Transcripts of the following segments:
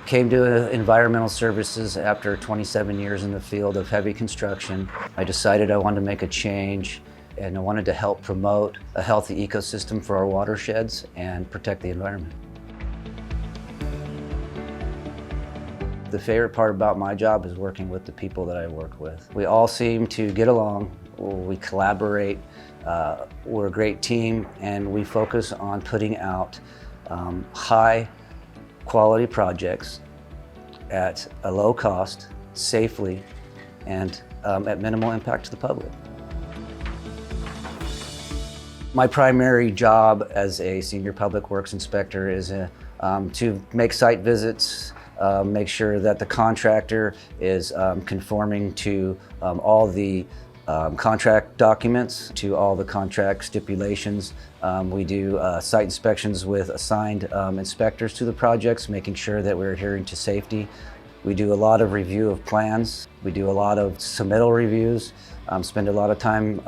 Came to environmental services after 27 years in the field of heavy construction. I decided I wanted to make a change, and I wanted to help promote a healthy ecosystem for our watersheds and protect the environment. The favorite part about my job is working with the people that I work with. We all seem to get along, we collaborate, we're a great team, and we focus on putting out high quality projects at a low cost, safely, and at minimal impact to the public. My primary job as a senior public works inspector is to make site visits, make sure that the contractor is conforming to all the contract documents, to all the contract stipulations. We do site inspections with assigned inspectors to the projects, making sure that we're adhering to safety. We do a lot of review of plans. We do a lot of submittal reviews, spend a lot of time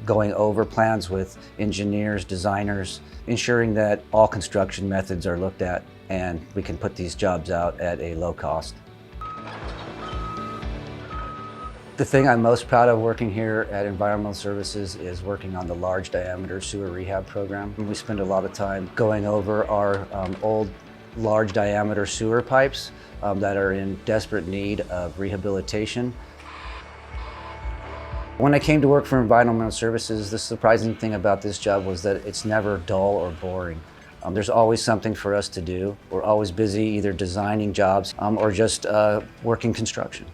going over plans with engineers, designers, ensuring that all construction methods are looked at and we can put these jobs out at a low cost. The thing I'm most proud of working here at Environmental Services is working on the large diameter sewer rehab program. We spend a lot of time going over our old large diameter sewer pipes that are in desperate need of rehabilitation. When I came to work for Environmental Services, the surprising thing about this job was that it's never dull or boring. There's always something for us to do. We're always busy either designing jobs or just working construction.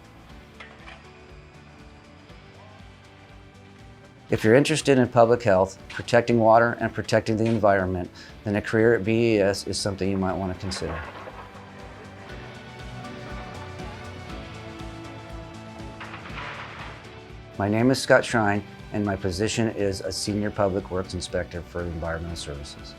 If you're interested in public health, protecting water and protecting the environment, then a career at VES is something you might want to consider. My name is Scott Schrein, and my position is a Senior Public Works Inspector for Environmental Services.